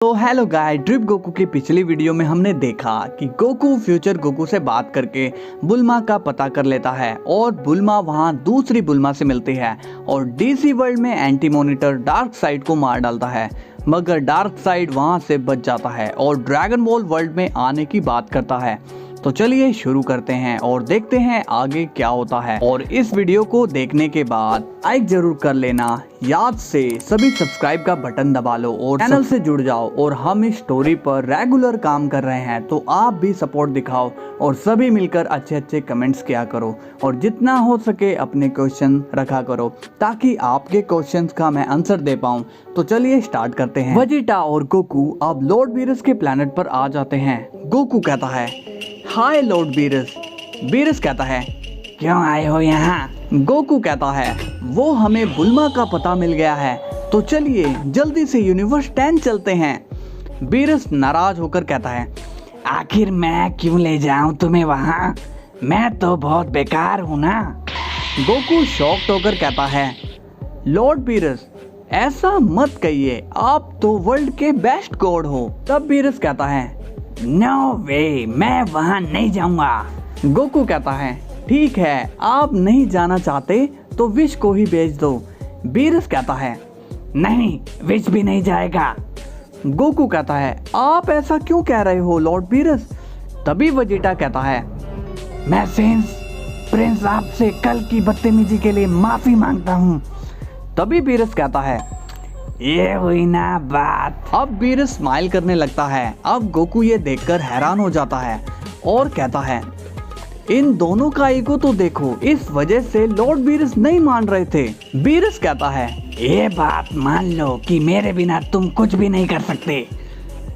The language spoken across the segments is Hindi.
तो हेलो गाय, ड्रिप गोकू की पिछली वीडियो में हमने देखा कि गोकू फ्यूचर गोकू से बात करके बुल्मा का पता कर लेता है और बुल्मा वहां दूसरी बुल्मा से मिलती है और डीसी वर्ल्ड में एंटी मॉनिटर डार्क साइड को मार डालता है, मगर डार्क साइड वहां से बच जाता है और ड्रैगन बॉल वर्ल्ड में आने की बात करता है। तो चलिए शुरू करते हैं और देखते हैं आगे क्या होता है। और इस वीडियो को देखने के बाद लाइक जरूर कर लेना, याद से सभी सब्सक्राइब का बटन दबा लो और चैनल से जुड़ जाओ। और हम इस स्टोरी पर रेगुलर काम कर रहे हैं, तो आप भी सपोर्ट दिखाओ और सभी मिलकर अच्छे अच्छे कमेंट्स किया करो और जितना हो सके अपने क्वेश्चन रखा करो ताकि आपके क्वेश्चंस का मैं आंसर दे पाऊँ। तो चलिए स्टार्ट करते हैं। वेजिटा और गोकू अब लॉर्ड बीरस के प्लेनेट पर आ जाते हैं। गोकू कहता है, हाय लॉर्ड बीरस। बीरस कहता है, क्यों आए हो यहाँ? गोकू कहता है, वो हमें बुल्मा का पता मिल गया है, तो चलिए जल्दी से यूनिवर्स 10 चलते हैं। बीरस नाराज होकर कहता है, आखिर मैं क्यों ले जाऊं तुम्हें वहाँ? मैं तो बहुत बेकार हूँ ना। गोकू शॉक्ड होकर कहता है, लॉर्ड बीरस ऐसा मत कहिए, आप तो वर्ल्ड के बेस्ट गॉड हो। तब बीरस कहता है, नो वे, मैं वहाँ नहीं जाऊंगा। गोकू कहता है, ठीक है, आप नहीं जाना चाहते तो विश को ही भेज दो। बीरस कहता है, नहीं, विश भी नहीं जाएगा। गोकू कहता है, आप ऐसा क्यों कह रहे हो लॉर्ड बीरस? तभी वेजिटा कहता है, मैं सेंस प्रिंस आपसे कल की बदतमीजी के लिए माफी मांगता हूँ। तभी बीरस कहता है, ये हुई ना बात। अब बीरस स्माइल करने लगता है। अब गोकू ये देखकर हैरान हो जाता है और कहता है, इन दोनों का ईगो तो देखो, इस वजह से लॉर्ड बीरस नहीं मान रहे थे। बीरस कहता है, ये बात मान लो कि मेरे बिना तुम कुछ भी नहीं कर सकते।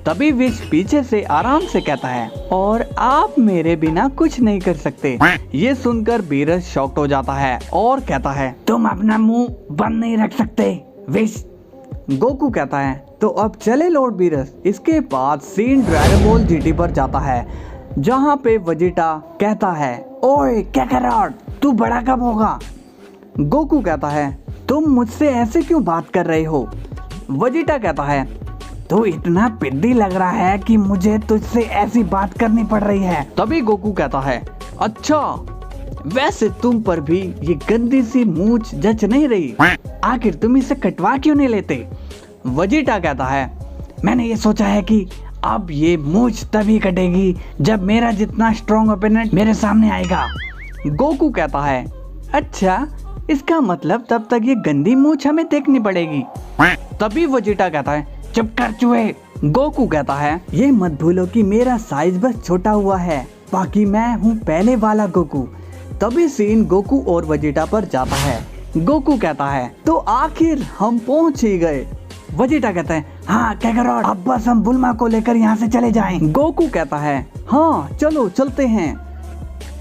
तभी विश पीछे से आराम से कहता है, और आप मेरे बिना कुछ नहीं कर सकते। ये सुनकर बीरस शॉक्ड हो जाता है और कहता है, तुम अपना मुंह बंद नहीं रख सकते विश। गोकू कहता है, तो अब चले लॉर्ड बीरस। इसके बाद सीन ड्रैगन बॉल जीटी पर जाता है, जहाँ पे वेजिटा कहता है, ओए काकारोट, तू बड़ा कब होगा? गोकू कहता है, तुम मुझसे ऐसे क्यों बात कर रहे हो? वेजिटा कहता है, तू इतना पिद्दी लग रहा है कि मुझे तुझसे ऐसी बात करनी पड़ रही है। तभी गोकू कहता है, अच्छा, वैसे तुम पर भी ये गंदी सी मूंछ जच नहीं रही, आखिर तुम इसे कटवा क्यों नहीं लेते? वेजिटा कहता है, मैंने ये सोचा है कि अब ये मूंछ तभी कटेगी जब मेरा जितना स्ट्रॉन्ग ओपोनेंट मेरे सामने आएगा। गोकू कहता है, अच्छा, इसका मतलब तब तक ये गंदी मूंछ हमें देखनी पड़ेगी। तभी वेजिटा कहता है, चुप कर चूहे। गोकू कहता है, ये मत भूलो कि मेरा साइज बस छोटा हुआ है, बाकी मैं हूँ पहले वाला गोकू। तभी सीन गोकू और वेजिटा पर जाता है। गोकू कहता है, तो आखिर हम पहुंच ही गए। वेजिटा कहता है, हाँ काकारोट, अब बस हम बुल्मा को लेकर यहाँ से चले जाएं। गोकू कहता है, हाँ चलो चलते हैं।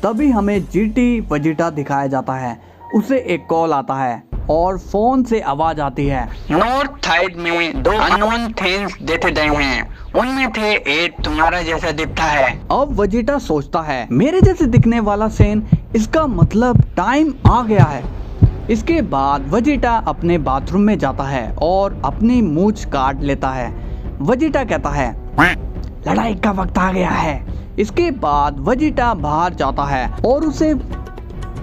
तभी हमें जीटी वेजिटा दिखाया जाता है। उसे एक कॉल आता है और फोन से आवाज आती है, नॉर्थ साइड में 2 अननोन थिंग्स देखे गए हैं, उनमें से एक तुम्हारा जैसा दिखता है। अब वेजिटा सोचता है, मेरे जैसे दिखने वाला सेन, इसका मतलब टाइम आ गया है। इसके बाद वेजिटा अपने बाथरूम में जाता है और अपनी मूंछ काट लेता है। वेजिटा कहता है, लड़ाई का वक्त आ गया है। इसके बाद वेजिटा बाहर जाता है और उसे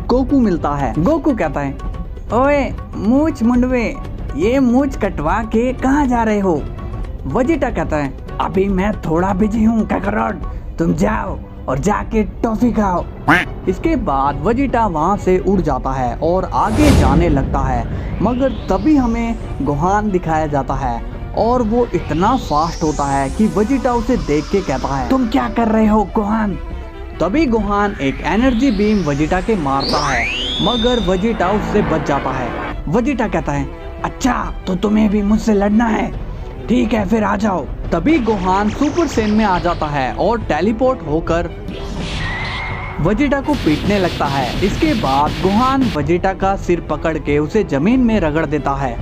गोकू मिलता है। गोकू कहता है, ओए मूंछ मुंडवे, ये मूंछ कटवा के कहाँ जा रहे हो? वेजिटा कहता है, अभी मैं थोड़ा बिजी हूँ काकारोट, तुम जाओ और जाके टॉफी खाओ। इसके बाद वेजिटा वहाँ से उड़ जाता है और आगे जाने लगता है, मगर तभी हमें गोहान दिखाया जाता है और वो इतना फास्ट होता है कि वेजिटा उसे देख के कहता है, तुम क्या कर रहे हो गोहान? तभी गोहान एक एनर्जी बीम वेजिटा के मारता है, मगर वेजिटा उससे बच जाता है। वेजिटा कहता है, अच्छा, तो तुम्हें भी मुझसे लड़ना है? ठीक है, फिर आ जाओ। तभी गोहान सुपर सेन में आ जाता है और टेलीपोर्ट होकर वेजिटा को पीटने लगता है। इसके बाद गोहान वेजिटा का सिर पकड़ के उसे जमीन में रगड़ देता है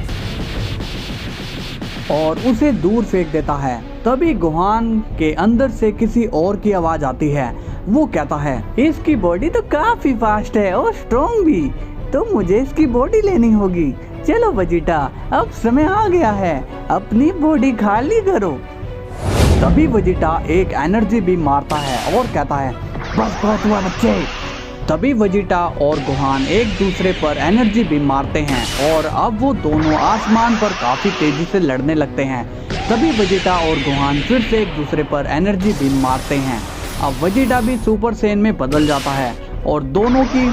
और उसे दूर फेंक देता है। तभी गोहान के अंदर से किसी और की आवाज आती है। वो कहता है, इसकी बॉडी तो काफी फास्ट है और स्ट्रॉन्ग भी, तो मुझे इसकी बॉडी लेनी होगी। चलो वेजिटा, अब समय आ गया है, अपनी बॉडी खाली करो। तभी वेजिटा एक एनर्जी बीम मारता है और कहता है बस बहुत हुआ बच्चे। तभी वेजिटा और गोहान एक दूसरे पर एनर्जी बीम मारते हैं और अब वो दोनों आसमान पर काफी तेजी से लड़ने लगते हैं। तभी वेजिटा और गोहान फिर से एक दूसरे पर एनर्जी बीम मारते हैं। अब वेजिटा भी सुपर सैयन में बदल जाता है और दोनों की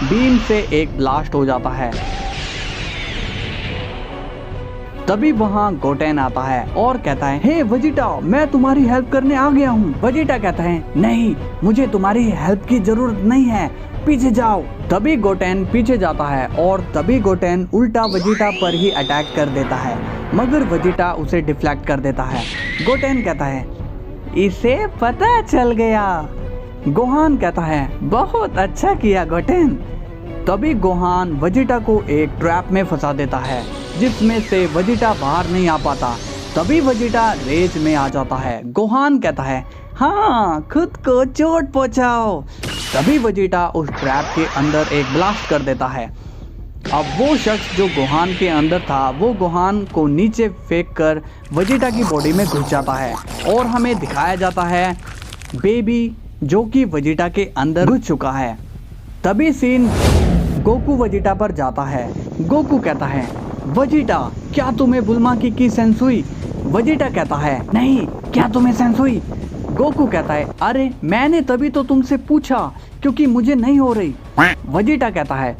बीम से एक ब्लास्ट हो जाता है। तभी वहाँ गोटेन आता है और कहता है हे वेजिटा, मैं तुम्हारी हेल्प करने आ गया हूँ। वेजिटा कहता है नहीं, मुझे तुम्हारी हेल्प की जरूरत नहीं है, पीछे जाओ। तभी गोटेन पीछे जाता है और तभी गोटेन उल्टा वेजिटा पर ही अटैक कर देता है, मगर वेजिटा उसे डिफ्लेक्ट कर देता है। गोटेन कहता है इसे पता चल गया। गोहान कहता है बहुत अच्छा किया गोटेन। तभी गोहान वेजिटा को एक ट्रैप में फंसा देता है जिसमें से वेजिटा बाहर नहीं आ पाता। तभी वेजिटा रेज में आ जाता है। गोहान कहता है हाँ, खुद को चोट पहुंचाओ। तभी वेजिटा उस ट्रैप के अंदर एक ब्लास्ट कर देता है। अब वो शख्स जो गोहान के अंदर था वो गोहान को नीचे फेंक कर वेजिटा की बॉडी में घुस जाता है और हमें दिखाया जाता है बेबी जो कि वेजिटा के अंदर घुस चुका है। तभी सीन गोकू वेजिटा पर जाता है। गोकू कहता है वेजिटा, क्या तुम्हें बुल्मा की सेंस हुई? वेजिटा कहता है नहीं, क्या तुम्हें सेंस हुई? गोकू कहता है अरे मैंने तभी तो तुमसे पूछा क्योंकि मुझे नहीं हो रही। वेजिटा कहता है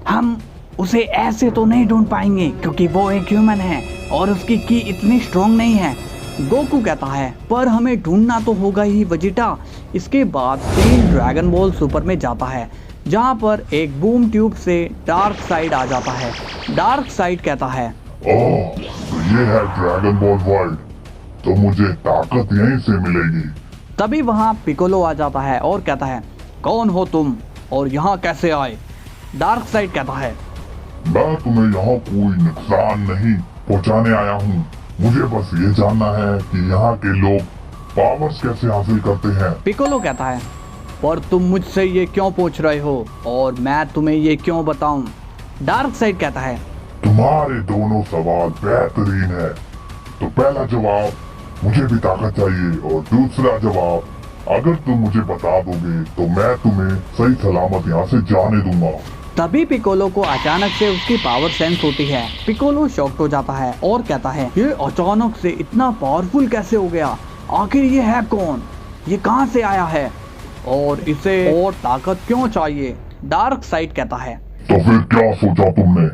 हम उसे ऐसे तो नहीं ढूंढ पाएंगे क्योंकि वो एक ह्यूमन है और उसकी की इतनी स्ट्रॉन्ग नहीं है। गोकू कहता है पर हमें ढूंढना तो होगा ही वेजिटा। इसके बाद सीन ड्रैगन बॉल सुपर में जाता है जहाँ पर एक बूम ट्यूब से डार्क साइड आ जाता है। डार्क साइड कहता है ओह, तो ये है ड्रैगन बॉल वर्ल्ड, तो मुझे ताकत यहीं से मिलेगी। तभी वहाँ पिकोलो आ जाता है और कहता है कौन हो तुम और यहाँ कैसे आए? डार्क साइड कहता है मैं तुम्हें यहाँ कोई नुकसान नहीं पहुँचाने आया हूँ, मुझे बस ये जानना है कि यहाँ के लोग पावर्स कैसे हासिल करते हैं। पिकोलो कहता है पर तुम मुझसे ये क्यों पूछ रहे हो और मैं तुम्हें ये क्यों बताऊं? डार्क साइड कहता है तुम्हारे दोनों सवाल बेहतरीन है, तो पहला जवाब मुझे भी ताकत चाहिए और दूसरा जवाब अगर तुम मुझे बता दोगे तो मैं तुम्हें सही सलामत यहाँ से जाने दूंगा। तभी पिकोलो को अचानक से उसकी पावर सेंस होती है। पिकोलो शॉक्ड हो जाता है और कहता है ये अचानक से इतना पावरफुल कैसे हो गया? आखिर ये है कौन? ये कहाँ से आया है और इसे और ताकत क्यों चाहिए? डार्क साइड कहता है तो फिर क्या सोचा तुमने?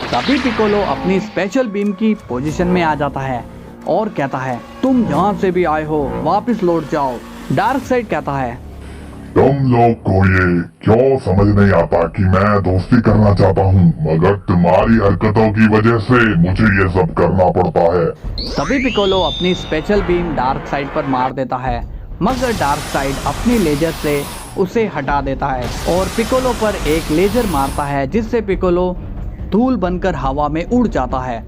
तभी पिकोलो अपनी स्पेशल बीम की पोजीशन में आ जाता है और कहता है तुम जहाँ से भी आए हो वापस लौट जाओ। डार्क साइड कहता है तुम लोग को ये क्यों समझ नहीं आता कि मैं दोस्ती करना चाहता हूँ, मगर तुम्हारी हरकतों की वजह से मुझे ये सब करना पड़ता है। तभी पिकोलो अपनी स्पेशल बीम डार्क साइड पर मार देता है, मगर डार्क साइड अपनी लेजर से उसे हटा देता है और पिकोलो पर एक लेजर मारता है जिससे पिकोलो धूल बनकर हवा में उड़ जाता है।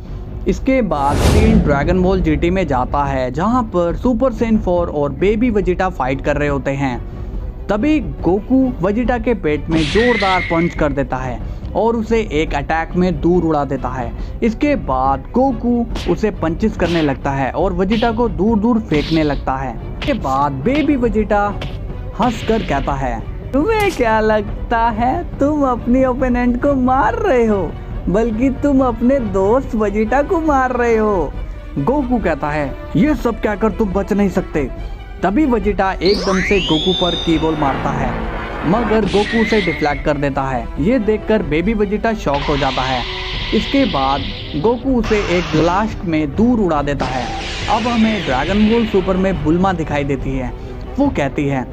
इसके बाद सीन ड्रैगन बॉल जीटी में जाता है जहां पर सुपर सैयन 4 और बेबी वेजिटा फाइट कर रहे होते हैं। तभी गोकू वेजिटा के पेट में जोरदार पंच कर देता है और उसे एक अटैक में दूर उड़ा देता है। इसके बाद गोकू उसे पंचेस करने लगता है और वेजिटा को दूर दूर फेंकने लगता है। इसके बाद बेबी वेजिटा हंसकर कहता है तुम्हें क्या लगता है तुम अपनी ओपोनेंट को मार रहे हो, बल्कि तुम अपने दोस्त वेजिटा को मार रहे हो। गोकू कहता है ये सब कहकर तुम बच नहीं सकते। तभी वेजिटा एकदम से गोकू पर कीबॉल मारता है, मगर गोकू उसे डिफ्लेक्ट कर देता है। ये देखकर बेबी वेजिटा शॉक हो जाता है। इसके बाद गोकू उसे एक ब्लास्ट में दूर उड़ा देता है। अब हमें ड्रैगन बॉल सुपर में बुल्मा दिखाई देती है। वो कहती है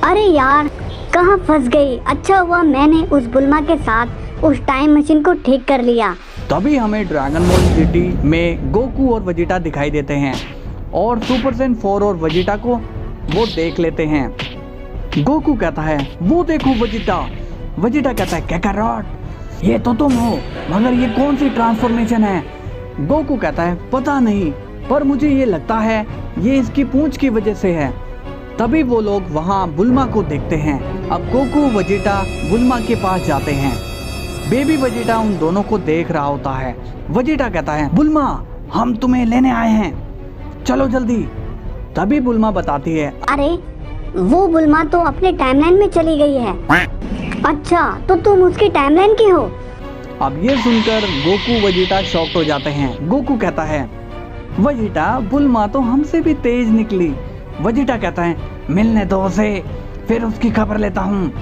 अरे यार, कहाँ फंस गई। अच्छा हुआ मैंने उस बुल्मा के साथ उस टाइम मशीन को ठीक कर लिया। तभी हमें ड्रैगन बॉल जीटी में गोकू और वेजिटा दिखाई देते हैं और सुपर सैयन 4 और वेजिटा को वो देख लेते हैं। गोकू कहता है वो देखो वेजिटा। वेजिटा कहता है कैकारॉट, ये तो तुम हो, मगर ये कौन सी ट्रांसफॉर्मेशन है? गोकू कहता है पता नहीं, पर मुझे ये लगता है ये इसकी पूंछ की वजह से है। तभी वो लोग वहाँ बुल्मा को देखते हैं। अब गोकू वेजिटा बुल्मा के पास जाते हैं। बेबी वेजिटा उन दोनों को देख रहा होता है। वेजिटा कहता है बुल्मा, हम तुम्हें लेने आए हैं, चलो जल्दी। तभी बुल्मा बताती है, अरे वो बुल्मा तो अपने टाइमलाइन में चली गई है। अच्छा तो तुम उसकी टाइमलाइन की हो? अब ये सुनकर गोकू वेजिटा शॉक्ड हो जाते हैं। गोकू कहता है, वेजिटा बुल्मा तो हमसे भी तेज निकली। वेजिटा कहता है, मिलने दो उसे, फिर उसकी खबर लेता हूँ।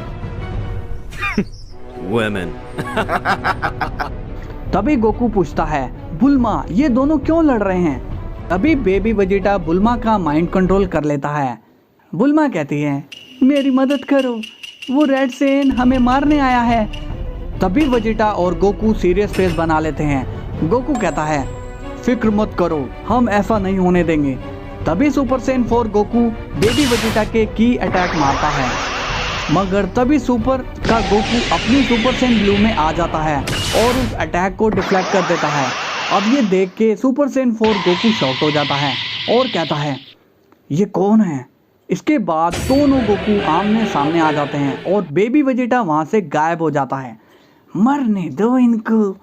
Women. तभी गोकू पूछता है, बुल्मा ये दोनों क्यों लड़ रहे हैं? तभी बेबी वेजिटा बुल्मा का माइंड कंट्रोल कर लेता है। बुल्मा कहती है, मेरी मदद करो, वो रेड सेन हमें मारने आया है। तभी वेजिटा और गोकू सीरियस फेस बना लेते हैं। गोकू कहता है, फिक्र मत करो, हम ऐसा नहीं होने देंगे। तभी super Sen 4 Goku baby Vegeta के की अटैक मारता है, मगर तभी सुपर का गोकू अपनी सुपर सेन ब्लू में आ जाता है और उस अटैक को डिफ्लेक्ट कर देता है। अब ये देख के सुपर सेन 4 गोकू शॉक हो जाता है और कहता है, ये कौन है? इसके बाद दोनों गोकू आमने सामने आ जाते हैं और बेबी वेजिटा वहां से गायब हो जाता है। मरने दो इनको,